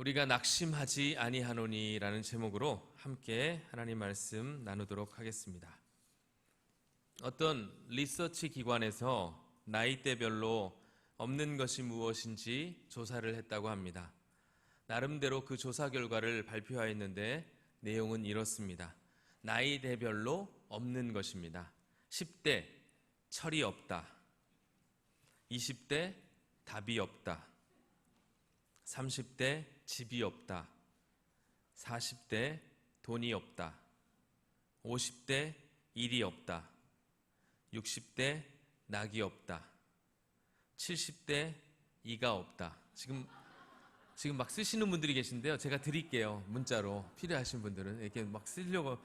우리가 낙심하지 아니하노니라는 제목으로 함께 하나님 말씀 나누도록 하겠습니다. 어떤 리서치 기관에서 나이대별로 없는 것이 무엇인지 조사를 했다고 합니다. 나름대로 그 조사 결과를 발표하였는데 내용은 이렇습니다. 나이대별로 없는 것입니다. 10대 철이 없다. 20대 답이 없다. 30대 집이 없다. 40대 돈이 없다. 50대 일이 없다. 60대 낙이 없다. 70대 이가 없다. 지금 막 쓰시는 분들이 계신데요. 제가 드릴게요. 문자로 필요하신 분들은 이렇게 막 쓰려고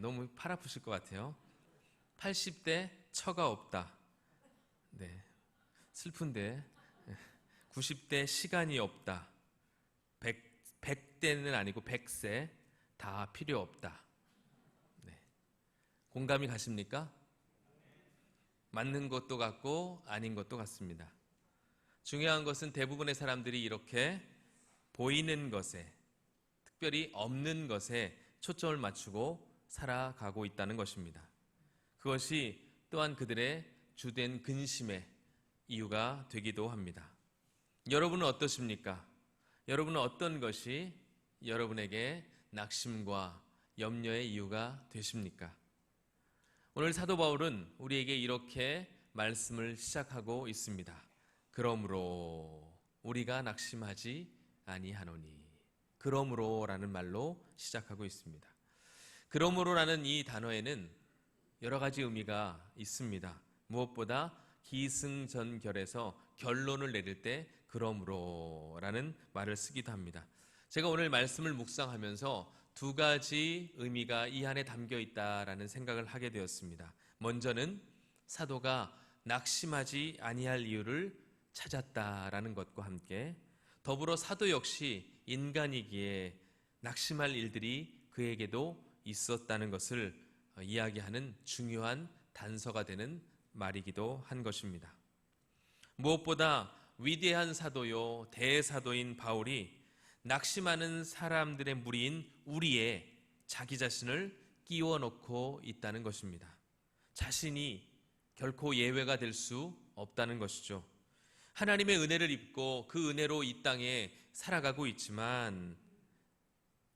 너무 팔 아프실 것 같아요. 80대 처가 없다. 네, 슬픈데. 90대 시간이 없다. 100대는 아니고 100세 다 필요 없다. 네. 공감이 가십니까? 맞는 것도 같고 아닌 것도 같습니다. 중요한 것은 대부분의 사람들이 이렇게 보이는 것에, 특별히 없는 것에 초점을 맞추고 살아가고 있다는 것입니다. 그것이 또한 그들의 주된 근심의 이유가 되기도 합니다. 여러분은 어떠십니까? 여러분은 어떤 것이 여러분에게 낙심과 염려의 이유가 되십니까? 오늘 사도 바울은 우리에게 이렇게 말씀을 시작하고 있습니다. 그러므로 우리가 낙심하지 아니하노니. 그러므로라는 말로 시작하고 있습니다. 그러므로라는 이 단어에는 여러 가지 의미가 있습니다. 무엇보다 기승전결해서 결론을 내릴 때 그러므로라는 말을 쓰기도 합니다. 제가 오늘 말씀을 묵상하면서 두 가지 의미가 이 안에 담겨 있다라는 생각을 하게 되었습니다. 먼저는 사도가 낙심하지 아니할 이유를 찾았다라는 것과 함께 더불어 사도 역시 인간이기에 낙심할 일들이 그에게도 있었다는 것을 이야기하는 중요한 단서가 되는 말이기도 한 것입니다. 무엇보다 위대한 사도요 대사도인 바울이 낙심하는 사람들의 무리인 우리에 자기 자신을 끼워 넣고 있다는 것입니다. 자신이 결코 예외가 될 수 없다는 것이죠. 하나님의 은혜를 입고 그 은혜로 이 땅에 살아가고 있지만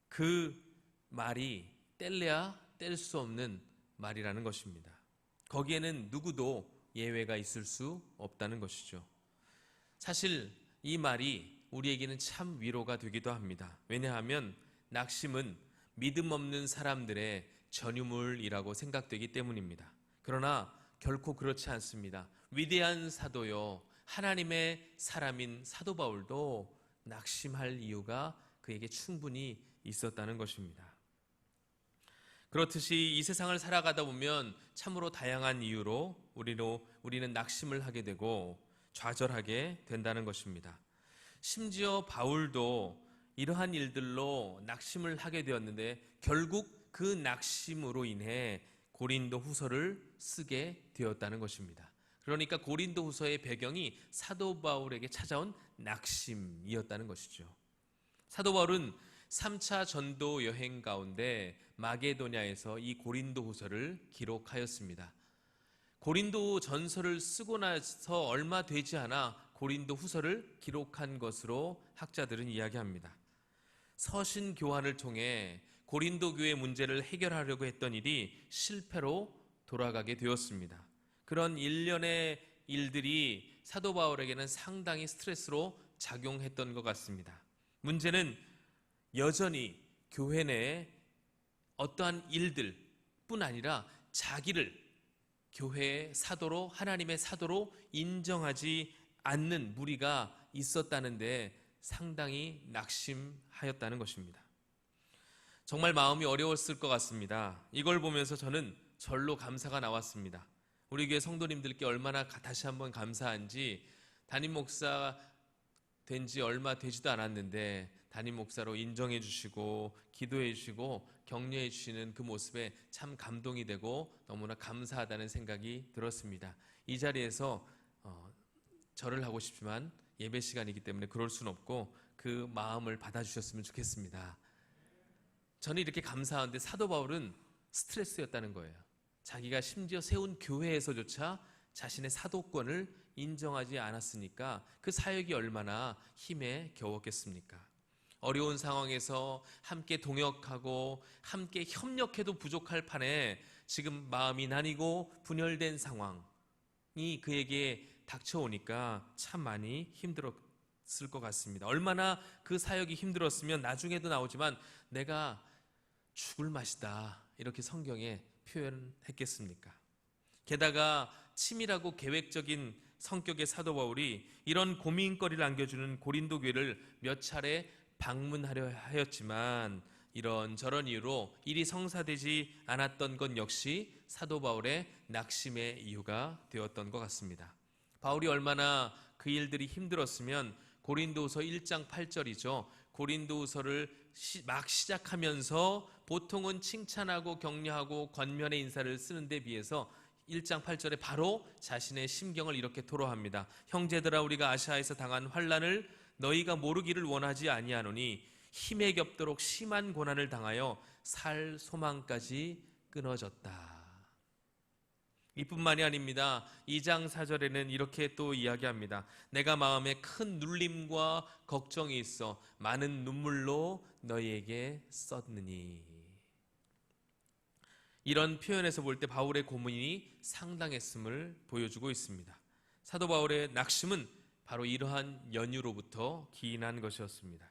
그 말이 뗄래야 뗄 수 없는 말이라는 것입니다. 거기에는 누구도 예외가 있을 수 없다는 것이죠. 사실 이 말이 우리에게는 참 위로가 되기도 합니다. 왜냐하면 낙심은 믿음 없는 사람들의 전유물이라고 생각되기 때문입니다. 그러나 결코 그렇지 않습니다. 위대한 사도요 하나님의 사람인 사도 바울도 낙심할 이유가 그에게 충분히 있었다는 것입니다. 그렇듯이 이 세상을 살아가다 보면 참으로 다양한 이유로 우리는 낙심을 하게 되고 좌절하게 된다는 것입니다. 심지어 바울도 이러한 일들로 낙심을 하게 되었는데 결국 그 낙심으로 인해 고린도 후서를 쓰게 되었다는 것입니다. 그러니까 고린도 후서의 배경이 사도 바울에게 찾아온 낙심이었다는 것이죠. 사도 바울은 3차 전도 여행 가운데 마게도냐에서 이 고린도 후서를 기록하였습니다. 고린도 전서를 쓰고 나서 얼마 되지 않아 고린도 후서를 기록한 것으로 학자들은 이야기합니다. 서신 교환을 통해 고린도 교회 문제를 해결하려고 했던 일이 실패로 돌아가게 되었습니다. 그런 일련의 일들이 사도 바울에게는 상당히 스트레스로 작용했던 것 같습니다. 문제는 여전히 교회 내에 어떠한 일들뿐 아니라 자기를 교회의 사도로 하나님의 사도로 인정하지 않는 무리가 있었다는데 상당히 낙심하였다는 것입니다. 정말 마음이 어려웠을 것 같습니다. 이걸 보면서 저는 절로 감사가 나왔습니다. 우리 교회 성도님들께 얼마나 다시 한번 감사한지 담임 목사 된 지 얼마 되지도 않았는데 담임 목사로 인정해 주시고 기도해 주시고 격려해 주시는 그 모습에 참 감동이 되고 너무나 감사하다는 생각이 들었습니다. 이 자리에서 절을 하고 싶지만 예배 시간이기 때문에 그럴 수는 없고 그 마음을 받아주셨으면 좋겠습니다. 저는 이렇게 감사한데 사도 바울은 스트레스였다는 거예요. 자기가 심지어 세운 교회에서조차 자신의 사도권을 인정하지 않았으니까 그 사역이 얼마나 힘에 겨웠겠습니까? 어려운 상황에서 함께 동역하고 함께 협력해도 부족할 판에 지금 마음이 나뉘고 분열된 상황이 그에게 닥쳐오니까 참 많이 힘들었을 것 같습니다. 얼마나 그 사역이 힘들었으면 나중에도 나오지만 내가 죽을 맛이다 이렇게 성경에 표현했겠습니까? 게다가 치밀하고 계획적인 성격의 사도 바울이 이런 고민거리를 안겨주는 고린도 교회를 몇 차례 방문하려 하였지만 이런저런 이유로 일이 성사되지 않았던 것 역시 사도 바울의 낙심의 이유가 되었던 것 같습니다. 바울이 얼마나 그 일들이 힘들었으면 고린도후서 1장 8절이죠. 고린도후서를 막 시작하면서 보통은 칭찬하고 격려하고 권면의 인사를 쓰는 데 비해서 1장 8절에 바로 자신의 심경을 이렇게 토로합니다. 형제들아, 우리가 아시아에서 당한 환난을 너희가 모르기를 원하지 아니하노니 힘에 겹도록 심한 고난을 당하여 살 소망까지 끊어졌다. 이뿐만이 아닙니다. 2장 4절에는 이렇게 또 이야기합니다. 내가 마음에 큰 눌림과 걱정이 있어 많은 눈물로 너희에게 썼느니. 이런 표현에서 볼 때 바울의 고민이 상당했음을 보여주고 있습니다. 사도 바울의 낙심은 바로 이러한 연유로부터 기인한 것이었습니다.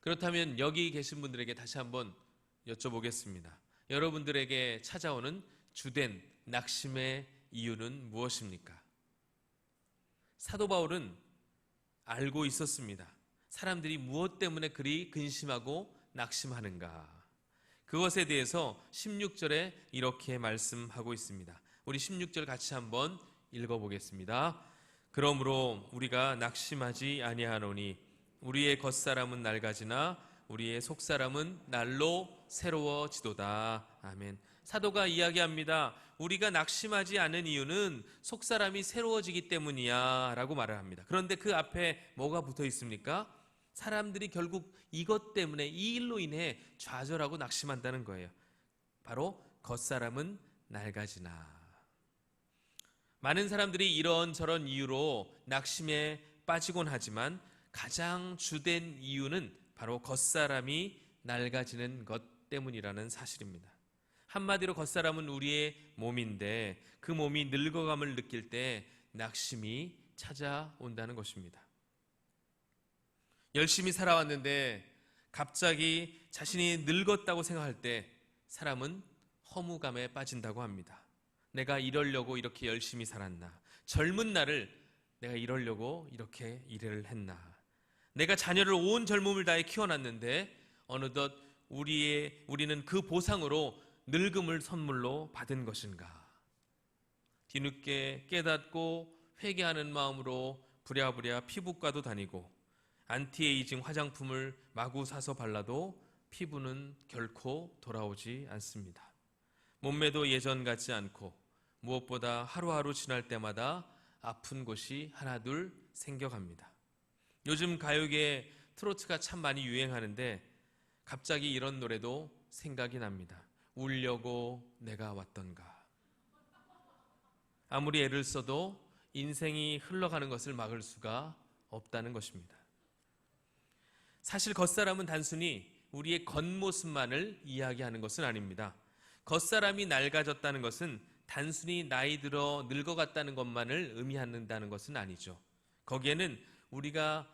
그렇다면 여기 계신 분들에게 다시 한번 여쭤보겠습니다. 여러분들에게 찾아오는 주된 낙심의 이유는 무엇입니까? 사도 바울은 알고 있었습니다. 사람들이 무엇 때문에 그리 근심하고 낙심하는가? 그것에 대해서 16절에 이렇게 말씀하고 있습니다. 우리 16절 같이 한번 읽어보겠습니다. 그러므로 우리가 낙심하지 아니하노니 우리의 겉사람은 낡아지나 우리의 속사람은 날로 새로워지도다. 아멘. 사도가 이야기합니다. 우리가 낙심하지 않은 이유는 속사람이 새로워지기 때문이야 라고 말을 합니다. 그런데 그 앞에 뭐가 붙어 있습니까? 사람들이 결국 이것 때문에 이 일로 인해 좌절하고 낙심한다는 거예요. 바로 겉사람은 낡아지나. 많은 사람들이 이런저런 이유로 낙심에 빠지곤 하지만 가장 주된 이유는 바로 겉사람이 낡아지는 것 때문이라는 사실입니다. 한마디로 겉사람은 우리의 몸인데 그 몸이 늙어감을 느낄 때 낙심이 찾아온다는 것입니다. 열심히 살아왔는데 갑자기 자신이 늙었다고 생각할 때 사람은 허무감에 빠진다고 합니다. 내가 이러려고 이렇게 열심히 살았나? 젊은 날을 내가 이러려고 이렇게 일을 했나? 내가 자녀를 온 젊음을 다해 키워놨는데 어느덧 우리는 그 보상으로 늙음을 선물로 받은 것인가? 뒤늦게 깨닫고 회개하는 마음으로 부랴부랴 피부과도 다니고 안티에이징 화장품을 마구 사서 발라도 피부는 결코 돌아오지 않습니다. 몸매도 예전 같지 않고 무엇보다 하루하루 지날 때마다 아픈 곳이 하나둘 생겨갑니다. 요즘 가요계에 트로트가 참 많이 유행하는데 갑자기 이런 노래도 생각이 납니다. 울려고 내가 왔던가. 아무리 애를 써도 인생이 흘러가는 것을 막을 수가 없다는 것입니다. 사실 겉사람은 단순히 우리의 겉모습만을 이야기하는 것은 아닙니다. 겉사람이 낡아졌다는 것은 단순히 나이 들어 늙어갔다는 것만을 의미한다는 것은 아니죠. 거기에는 우리가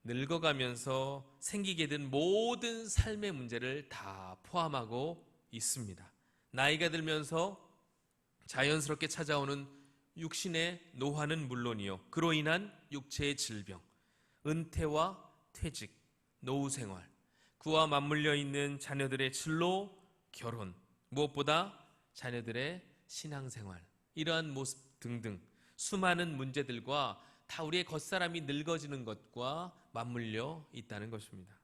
늙어가면서 생기게 된 모든 삶의 문제를 다 포함하고 있습니다. 나이가 들면서 자연스럽게 찾아오는 육신의 노화는 물론이요, 그로 인한 육체의 질병, 은퇴와 퇴직, 노후 생활, 그와 맞물려 있는 자녀들의 진로, 결혼, 무엇보다 자녀들의 신앙생활, 이러한 모습 등등 수많은 문제들과 다 우리의 겉사람이 늙어지는 것과 맞물려 있다는 것입니다.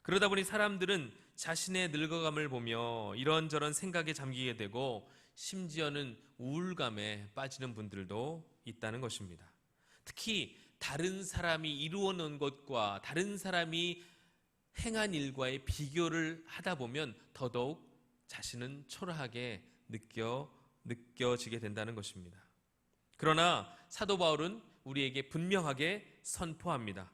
그러다 보니 사람들은 자신의 늙어감을 보며 이런저런 생각에 잠기게 되고 심지어는 우울감에 빠지는 분들도 있다는 것입니다. 특히 다른 사람이 이루어 놓은 것과 다른 사람이 행한 일과의 비교를 하다 보면 더더욱 자신은 초라하게 느껴지게 된다는 것입니다. 그러나 사도 바울은 우리에게 분명하게 선포합니다.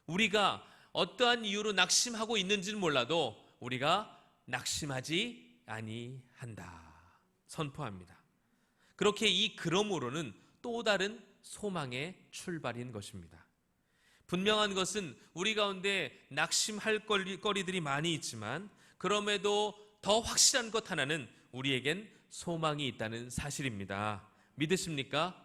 우리가 어떠한 이유로 낙심하고 있는지는 몰라도 우리가 낙심하지 아니한다 선포합니다. 그렇게 이 그러므로는 또 다른 소망의 출발인 것입니다. 분명한 것은 우리 가운데 낙심할 거리들이 많이 있지만 그럼에도 더 확실한 것 하나는 우리에겐 소망이 있다는 사실입니다. 믿으십니까?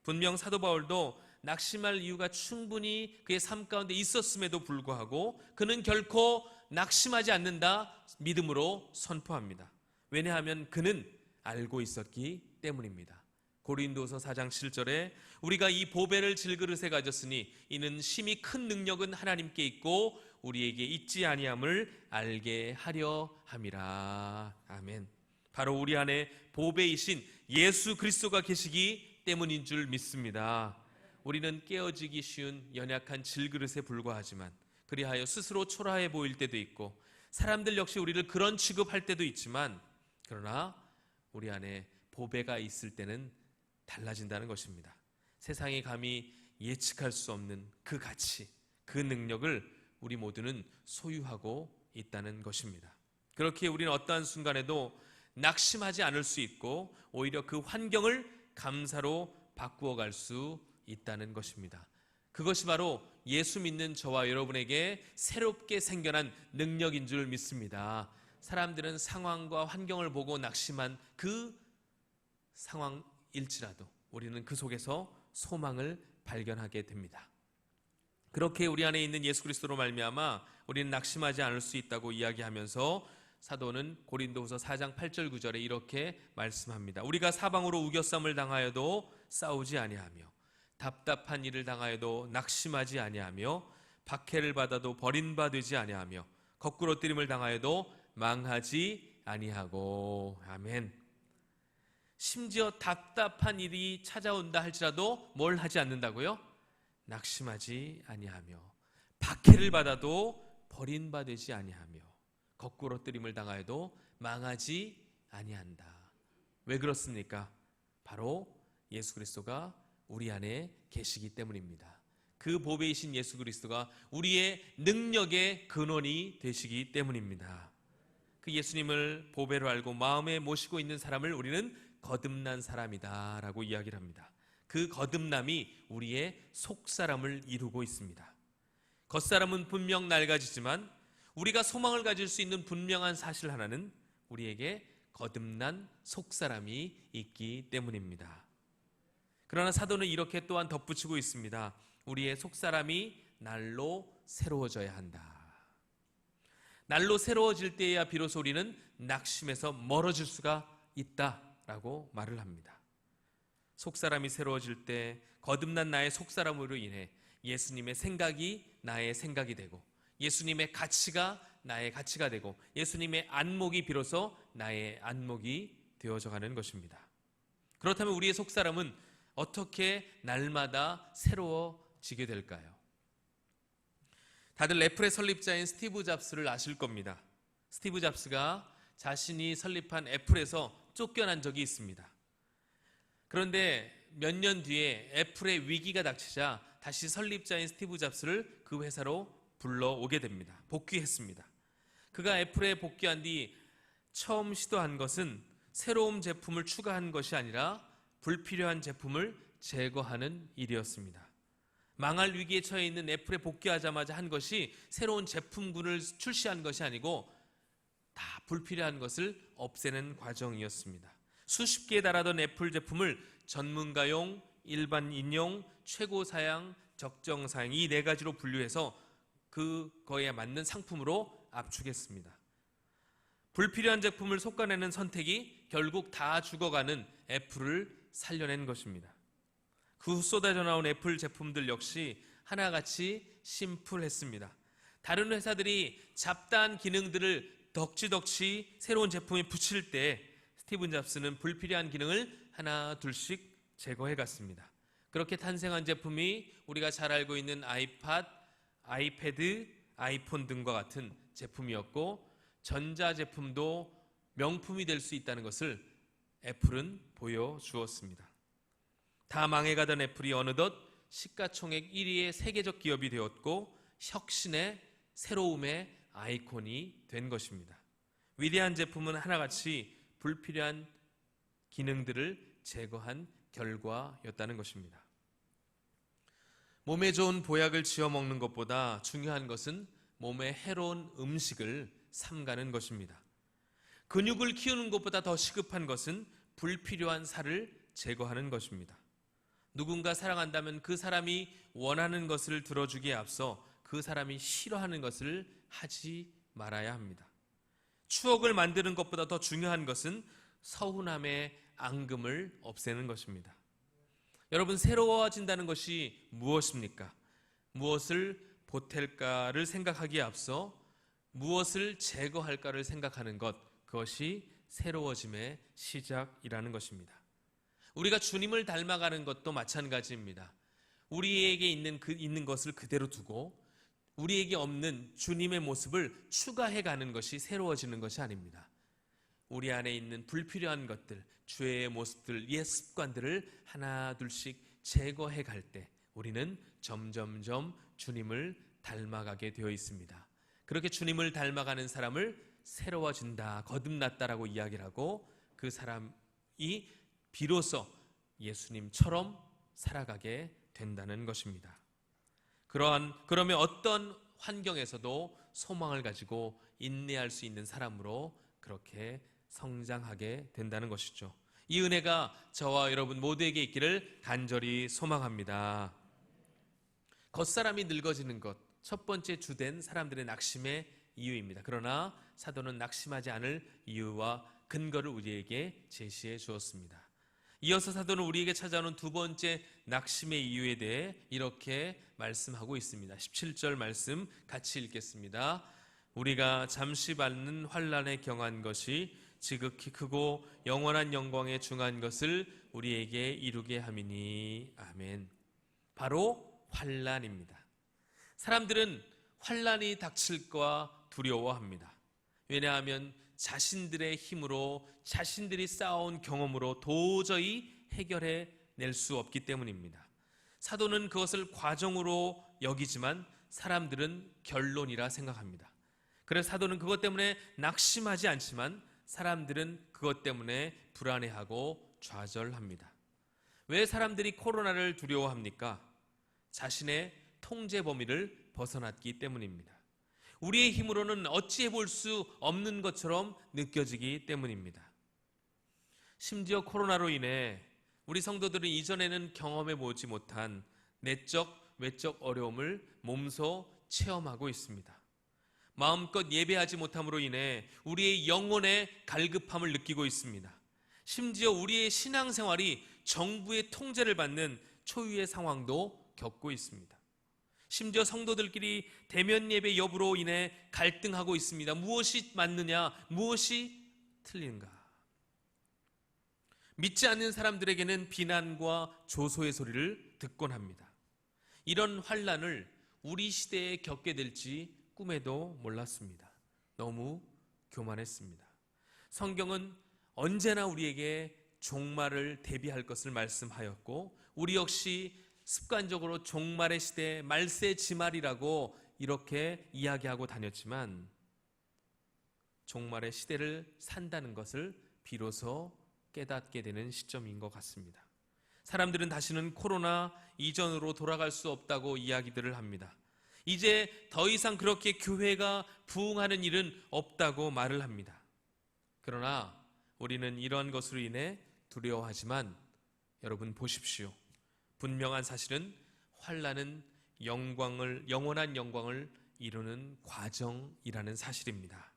분명 사도 바울도 낙심할 이유가 충분히 그의 삶 가운데 있었음에도 불구하고 그는 결코 낙심하지 않는다 믿음으로 선포합니다. 왜냐하면 그는 알고 있었기 때문입니다. 고린도서 4장 7절에 우리가 이 보배를 질그릇에 가졌으니 이는 심히 큰 능력은 하나님께 있고 우리에게 있지 아니함을 알게 하려 함이라. 아멘. 바로 우리 안에 보배이신 예수 그리스도가 계시기 때문인 줄 믿습니다. 우리는 깨어지기 쉬운 연약한 질그릇에 불과하지만 그리하여 스스로 초라해 보일 때도 있고 사람들 역시 우리를 그런 취급할 때도 있지만 그러나 우리 안에 보배가 있을 때는 달라진다는 것입니다. 세상이 감히 예측할 수 없는 그 가치, 그 능력을 우리 모두는 소유하고 있다는 것입니다. 그렇게 우리는 어떠한 순간에도 낙심하지 않을 수 있고 오히려 그 환경을 감사로 바꾸어 갈 수 있다는 것입니다. 그것이 바로 예수 믿는 저와 여러분에게 새롭게 생겨난 능력인 줄 믿습니다. 사람들은 상황과 환경을 보고 낙심한 그 상황일지라도 우리는 그 속에서 소망을 발견하게 됩니다. 그렇게 우리 안에 있는 예수 그리스도로 말미암아 우리는 낙심하지 않을 수 있다고 이야기하면서 사도는 고린도후서 4장 8절 9절에 이렇게 말씀합니다. 우리가 사방으로 우겨쌈을 당하여도 싸우지 아니하며 답답한 일을 당하여도 낙심하지 아니하며 박해를 받아도 버림받지 아니하며 거꾸로 뜨림을 당하여도 망하지 아니하고. 아멘. 심지어 답답한 일이 찾아온다 할지라도 뭘 하지 않는다고요? 낙심하지 아니하며 박해를 받아도 버림받지 아니하며 거꾸로 뜨림을 당하여도 망하지 아니한다. 왜 그렇습니까? 바로 예수 그리스도가 우리 안에 계시기 때문입니다. 그 보배이신 예수 그리스도가 우리의 능력의 근원이 되시기 때문입니다. 그 예수님을 보배로 알고 마음에 모시고 있는 사람을 우리는 거듭난 사람이다 라고 이야기를 합니다. 그 거듭남이 우리의 속사람을 이루고 있습니다. 겉사람은 분명 낡아지지만 우리가 소망을 가질 수 있는 분명한 사실 하나는 우리에게 거듭난 속사람이 있기 때문입니다. 그러나 사도는 이렇게 또한 덧붙이고 있습니다. 우리의 속사람이 날로 새로워져야 한다. 날로 새로워질 때에야 비로소 우리는 낙심에서 멀어질 수가 있다라고 말을 합니다. 속사람이 새로워질 때 거듭난 나의 속사람으로 인해 예수님의 생각이 나의 생각이 되고 예수님의 가치가 나의 가치가 되고 예수님의 안목이 비로소 나의 안목이 되어져 가는 것입니다. 그렇다면 우리의 속사람은 어떻게 날마다 새로워지게 될까요? 다들 애플의 설립자인 스티브 잡스를 아실 겁니다. 스티브 잡스가 자신이 설립한 애플에서 쫓겨난 적이 있습니다. 그런데 몇 년 뒤에 애플의 위기가 닥치자 다시 설립자인 스티브 잡스를 그 회사로 불러오게 됩니다. 복귀했습니다. 그가 애플에 복귀한 뒤 처음 시도한 것은 새로운 제품을 추가한 것이 아니라 불필요한 제품을 제거하는 일이었습니다. 망할 위기에 처해 있는 애플에 복귀하자마자 한 것이 새로운 제품군을 출시한 것이 아니고 다 불필요한 것을 없애는 과정이었습니다. 수십 개에 달하던 애플 제품을 전문가용, 일반인용, 최고사양, 적정사양 이 네 가지로 분류해서 그거에 맞는 상품으로 압축했습니다. 불필요한 제품을 솎아내는 선택이 결국 다 죽어가는 애플을 살려낸 것입니다. 그 후 쏟아져 나온 애플 제품들 역시 하나같이 심플했습니다. 다른 회사들이 잡다한 기능들을 덕지덕지 새로운 제품에 붙일 때 스티븐 잡스는 불필요한 기능을 하나 둘씩 제거해 갔습니다. 그렇게 탄생한 제품이 우리가 잘 알고 있는 아이팟, 아이패드, 아이폰 등과 같은 제품이었고, 전자제품도 명품이 될 수 있다는 것을 애플은 보여주었습니다. 다 망해가던 애플이 어느덧 시가총액 1위의 세계적 기업이 되었고, 혁신의 새로움의 아이콘이 된 것입니다. 위대한 제품은 하나같이 불필요한 기능들을 제거한 결과였다는 것입니다. 몸에 좋은 보약을 지어 먹는 것보다 중요한 것은 몸에 해로운 음식을 삼가는 것입니다. 근육을 키우는 것보다 더 시급한 것은 불필요한 살을 제거하는 것입니다. 누군가 사랑한다면 그 사람이 원하는 것을 들어주기에 앞서 그 사람이 싫어하는 것을 하지 말아야 합니다. 추억을 만드는 것보다 더 중요한 것은 서운함의 앙금을 없애는 것입니다. 여러분, 새로워진다는 것이 무엇입니까? 무엇을 보탤까를 생각하기에 앞서 무엇을 제거할까를 생각하는 것, 그것이 새로워짐의 시작이라는 것입니다. 우리가 주님을 닮아가는 것도 마찬가지입니다. 우리에게 있는 것을 그대로 두고 우리에게 없는 주님의 모습을 추가해가는 것이 새로워지는 것이 아닙니다. 우리 안에 있는 불필요한 것들, 죄의 모습들, 옛 습관들을 하나 둘씩 제거해 갈 때 우리는 점점점 주님을 닮아가게 되어 있습니다. 그렇게 주님을 닮아가는 사람을 새로워진다, 거듭났다라고 이야기를 하고, 그 사람이 비로소 예수님처럼 살아가게 된다는 것입니다. 그러면 어떤 환경에서도 소망을 가지고 인내할 수 있는 사람으로 그렇게 성장하게 된다는 것이죠. 이 은혜가 저와 여러분 모두에게 있기를 간절히 소망합니다. 겉사람이 늙어지는 것, 첫 번째 주된 사람들의 낙심의 이유입니다. 그러나 사도는 낙심하지 않을 이유와 근거를 우리에게 제시해 주었습니다. 이어서 사도는 우리에게 찾아오는 두 번째 낙심의 이유에 대해 이렇게 말씀하고 있습니다. 17절 말씀 같이 읽겠습니다. 우리가 잠시 받는 환난에 경한 것이 지극히 크고 영원한 영광에 중한 것을 우리에게 이루게 함이니. 아멘. 바로 환난입니다. 사람들은 환난이 닥칠까 두려워합니다. 왜냐하면 자신들의 힘으로, 자신들이 쌓아온 경험으로 도저히 해결해 낼 수 없기 때문입니다. 사도는 그것을 과정으로 여기지만 사람들은 결론이라 생각합니다. 그래서 사도는 그것 때문에 낙심하지 않지만 사람들은 그것 때문에 불안해하고 좌절합니다. 왜 사람들이 코로나를 두려워합니까? 자신의 통제 범위를 벗어났기 때문입니다. 우리의 힘으로는 어찌해 볼 수 없는 것처럼 느껴지기 때문입니다. 심지어 코로나로 인해 우리 성도들은 이전에는 경험해 보지 못한 내적, 외적 어려움을 몸소 체험하고 있습니다. 마음껏 예배하지 못함으로 인해 우리의 영혼의 갈급함을 느끼고 있습니다. 심지어 우리의 신앙생활이 정부의 통제를 받는 초유의 상황도 겪고 있습니다. 심지어 성도들끼리 대면 예배 여부로 인해 갈등하고 있습니다. 무엇이 맞느냐, 무엇이 틀린가. 믿지 않는 사람들에게는 비난과 조소의 소리를 듣곤 합니다. 이런 환난을 우리 시대에 겪게 될지 꿈에도 몰랐습니다. 너무 교만했습니다. 성경은 언제나 우리에게 종말을 대비할 것을 말씀하였고, 우리 역시 습관적으로 종말의 시대, 말세지말이라고 이렇게 이야기하고 다녔지만 종말의 시대를 산다는 것을 비로소 깨닫게 되는 시점인 것 같습니다. 사람들은 다시는 코로나 이전으로 돌아갈 수 없다고 이야기들을 합니다. 이제 더 이상 그렇게 교회가 부흥하는 일은 없다고 말을 합니다. 그러나 우리는 이러한 것으로 인해 두려워하지만 여러분 보십시오. 분명한 사실은 환난은 영원한 영광을 이루는 과정이라는 사실입니다.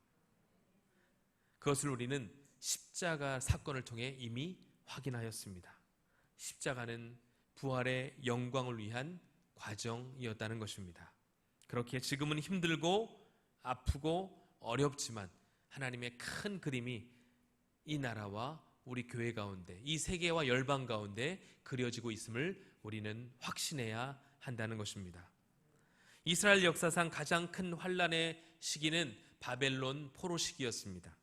그것을 우리는 십자가 사건을 통해 이미 확인하였습니다. 십자가는 부활의 영광을 위한 과정이었다는 것입니다. 그렇게 지금은 힘들고 아프고 어렵지만 하나님의 큰 그림이 이 나라와 우리 교회 가운데, 이 세계와 열방 가운데 그려지고 있음을 우리는 확신해야 한다는 것입니다. 이스라엘 역사상 가장 큰 환란의 시기는 바벨론 포로 시기였습니다.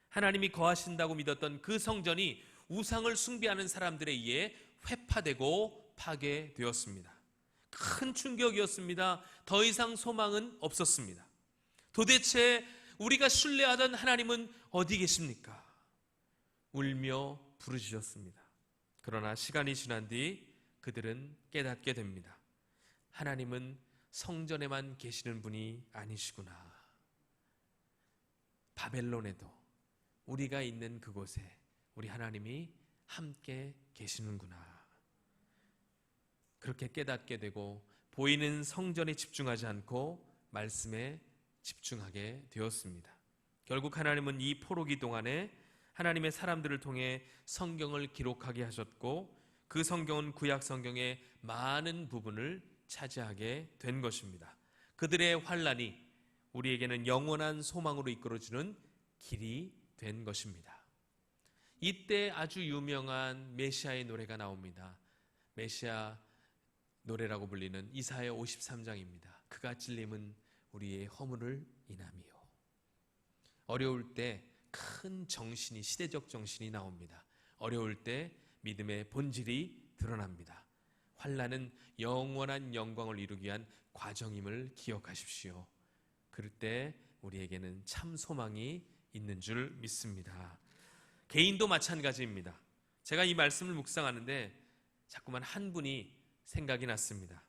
하나님이 거하신다고 믿었던 그 성전이 우상을 숭배하는 사람들에 의해 회파되고 파괴되었습니다. 큰 충격이었습니다. 더 이상 소망은 없었습니다. 도대체 우리가 신뢰하던 하나님은 어디 계십니까? 울며 부르짖었습니다. 그러나 시간이 지난 뒤 그들은 깨닫게 됩니다. 하나님은 성전에만 계시는 분이 아니시구나. 바벨론에도 우리가 있는 그곳에 우리 하나님이 함께 계시는구나. 그렇게 깨닫게 되고 보이는 성전에 집중하지 않고 말씀에 집중하게 되었습니다. 결국 하나님은 이 포로기 동안에 하나님의 사람들을 통해 성경을 기록하게 하셨고 그 성경은 구약 성경의 많은 부분을 차지하게 된 것입니다. 그들의 환란이 우리에게는 영원한 소망으로 이끌어주는 길이 된 것입니다. 이때 아주 유명한 메시아의 노래가 나옵니다. 메시아 노래라고 불리는 이사야 53장입니다. 그가 찔림은 우리의 허물을 인함이요. 어려울 때 큰 정신이, 시대적 정신이 나옵니다. 어려울 때 믿음의 본질이 드러납니다. 환난은 영원한 영광을 이루기 위한 과정임을 기억하십시오. 그럴 때 우리에게는 참 소망이 있는 줄 믿습니다. 개인도 마찬가지입니다. 제가 이 말씀을 묵상하는데 자꾸만 한 분이 생각이 났습니다.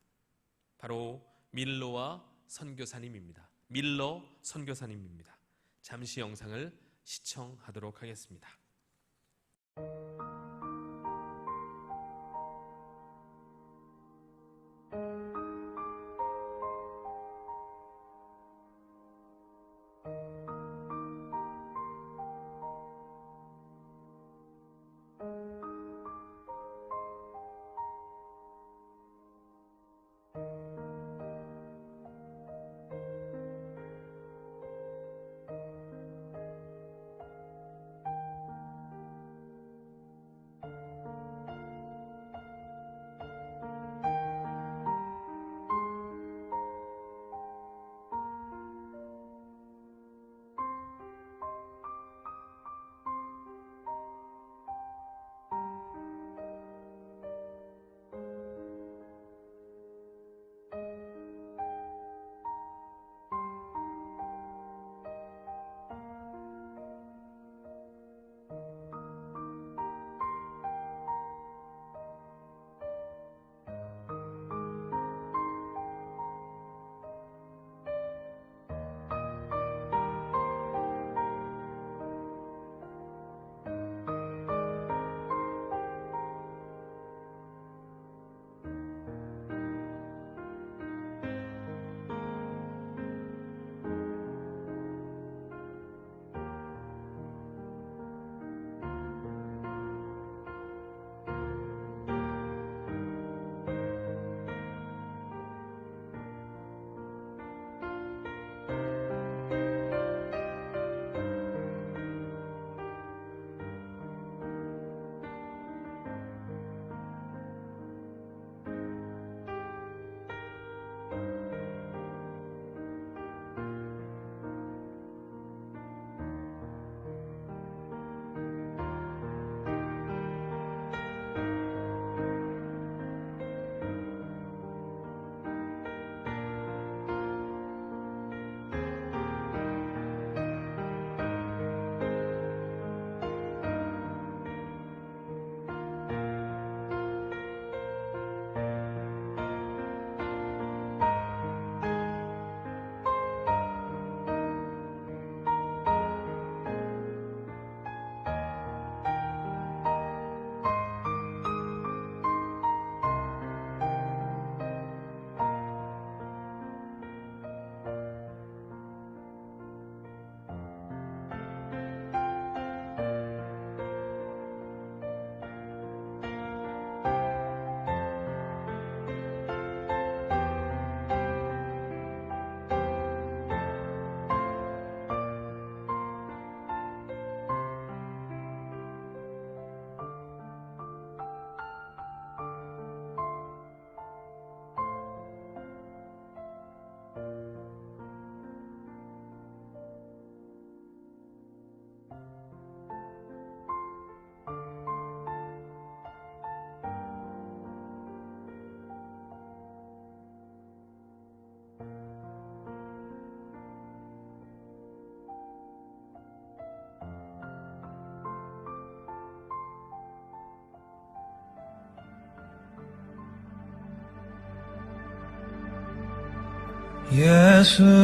바로 밀러와 선교사님입니다. 밀러 선교사님입니다. 잠시 영상을 시청하도록 하겠습니다.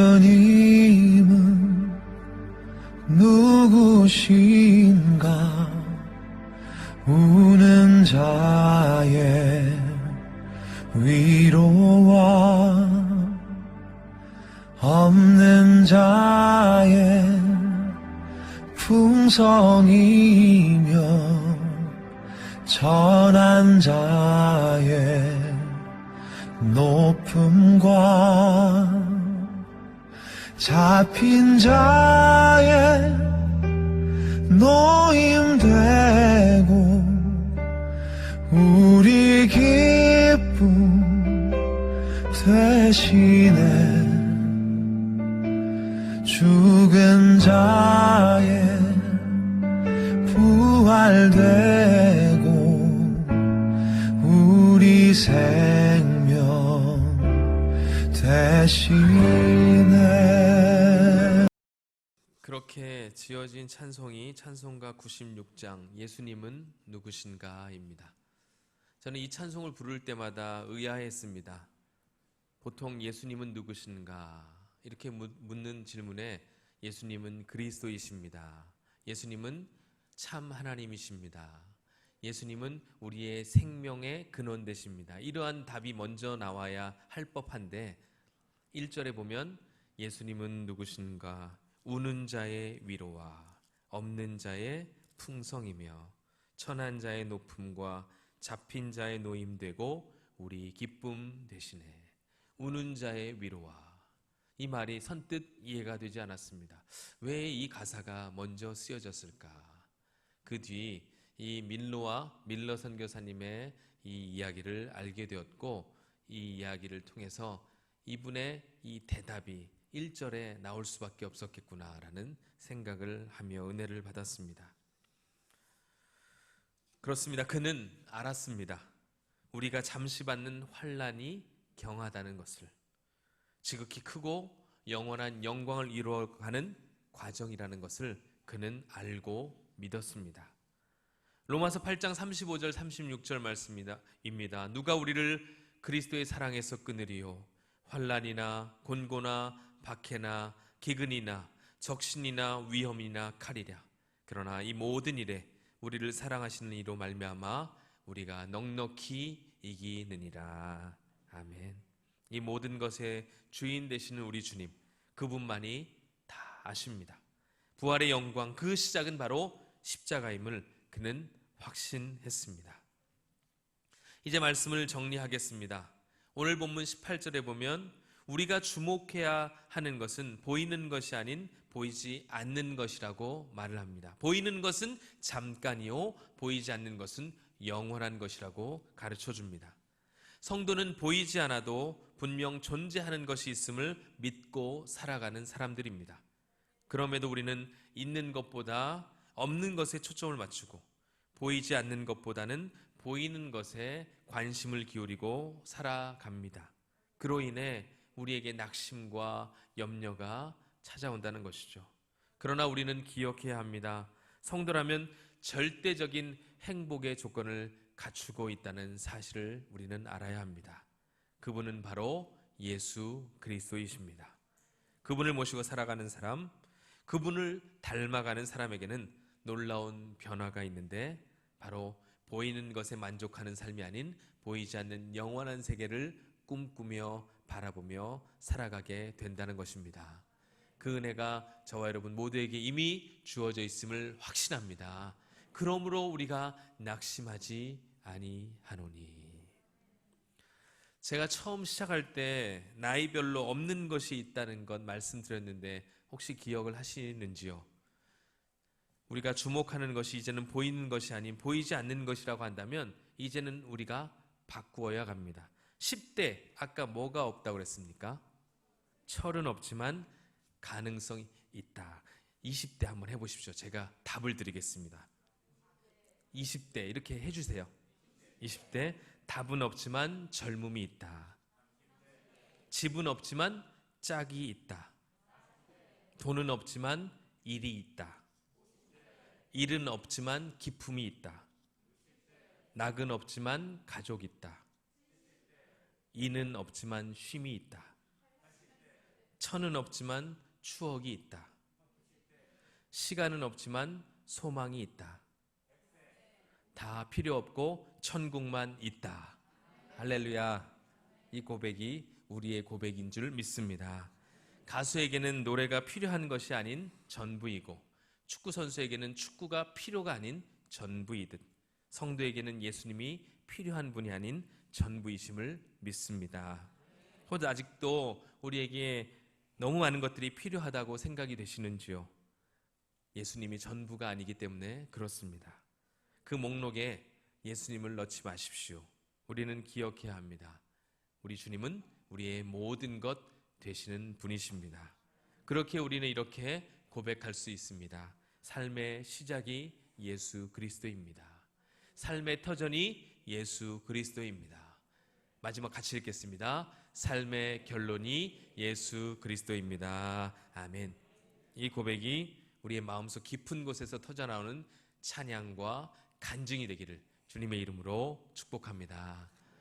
예수님은 누구신가? 우는 자의 위로와 없는 자의 풍성이며 천한 자의 높음과 잡힌 자의 노임되고 우리 기쁨 대신에 죽은 자의 부활되고 우리 생명 대신에. 그렇게 지어진 찬송이 찬송가 96장 예수님은 누구신가입니다. 저는 이 찬송을 부를 때마다 의아했습니다. 보통 예수님은 누구신가 이렇게 묻는 질문에 예수님은 그리스도이십니다. 예수님은 참 하나님이십니다. 예수님은 우리의 생명의 근원 되십니다. 이러한 답이 먼저 나와야 할 법한데 1절에 보면 예수님은 누구신가? 우는 자의 위로와 없는 자의 풍성이며 천한 자의 높음과 잡힌 자의 노임되고 우리 기쁨 대신에. 우는 자의 위로와, 이 말이 선뜻 이해가 되지 않았습니다. 왜 이 가사가 먼저 쓰여졌을까? 그 뒤 이 밀러 선교사님의 이 이야기를 알게 되었고, 이 이야기를 통해서 이분의 이 대답이 1절에 나올 수밖에 없었겠구나라는 생각을 하며 은혜를 받았습니다. 그렇습니다. 그는 알았습니다. 우리가 잠시 받는 환난이 경하다는 것을, 지극히 크고 영원한 영광을 이루어가는 과정이라는 것을 그는 알고 믿었습니다. 로마서 8장 35절 36절 말씀입니다. 누가 우리를 그리스도의 사랑에서 끊으리요? 환난이나 곤고나 박해나 기근이나 적신이나 위험이나 칼이랴. 그러나 이 모든 일에 우리를 사랑하시는 이로 말미암아 우리가 넉넉히 이기느니라. 아멘. 이 모든 것의 주인 되시는 우리 주님, 그분만이 다 아십니다. 부활의 영광, 그 시작은 바로 십자가임을 그는 확신했습니다. 이제 말씀을 정리하겠습니다. 오늘 본문 18절에 보면 우리가 주목해야 하는 것은 보이는 것이 아닌 보이지 않는 것이라고 말을 합니다. 보이는 것은 잠깐이요, 보이지 않는 것은 영원한 것이라고 가르쳐 줍니다. 성도는 보이지 않아도 분명 존재하는 것이 있음을 믿고 살아가는 사람들입니다. 그럼에도 우리는 있는 것보다 없는 것에 초점을 맞추고 보이지 않는 것보다는 보이는 것에 관심을 기울이고 살아갑니다. 그로 인해 우리에게 낙심과 염려가 찾아온다는 것이죠. 그러나 우리는 기억해야 합니다. 성도라면 절대적인 행복의 조건을 갖추고 있다는 사실을 우리는 알아야 합니다. 그분은 바로 예수 그리스도이십니다. 그분을 모시고 살아가는 사람, 그분을 닮아가는 사람에게는 놀라운 변화가 있는데, 바로 보이는 것에 만족하는 삶이 아닌 보이지 않는 영원한 세계를 꿈꾸며 바라보며 살아가게 된다는 것입니다. 그 은혜가 저와 여러분 모두에게 이미 주어져 있음을 확신합니다. 그러므로 우리가 낙심하지 아니하노니. 제가 처음 시작할 때 나이별로 없는 것이 있다는 것 말씀드렸는데 혹시 기억을 하시는지요? 우리가 주목하는 것이 이제는 보이는 것이 아닌 보이지 않는 것이라고 한다면 이제는 우리가 바꾸어야 합니다. 10대 아까 뭐가 없다고 그랬습니까? 철은 없지만 가능성이 있다. 20대 한번 해보십시오. 제가 답을 드리겠습니다. 20대 이렇게 해주세요. 20대 답은 없지만 젊음이 있다. 집은 없지만 짝이 있다. 돈은 없지만 일이 있다. 일은 없지만 기품이 있다. 낙은 없지만 가족이 있다. 이는 없지만 쉼이 있다. 천은 없지만 추억이 있다. 시간은 없지만 소망이 있다. 다 필요 없고 천국만 있다. 할렐루야. 이 고백이 우리의 고백인 줄 믿습니다. 가수에게는 노래가 필요한 것이 아닌 전부이고, 축구 선수에게는 축구가 필요가 아닌 전부이듯, 성도에게는 예수님이 필요한 분이 아닌 전부이심을 믿습니다. 혹은 아직도 우리에게 너무 많은 것들이 필요하다고 생각이 되시는지요? 예수님이 전부가 아니기 때문에 그렇습니다. 그 목록에 예수님을 넣지 마십시오. 우리는 기억해야 합니다. 우리 주님은 우리의 모든 것 되시는 분이십니다. 그렇게 우리는 이렇게 고백할 수 있습니다. 삶의 시작이 예수 그리스도입니다. 삶의 터전이 예수 그리스도입니다. 마지막 같이 읽겠습니다. 삶의 결론이 예수 그리스도입니다. 아멘. 이 고백이 우리의 마음속 깊은 곳에서 터져나오는 찬양과 간증이 되기를 주님의 이름으로 축복합니다.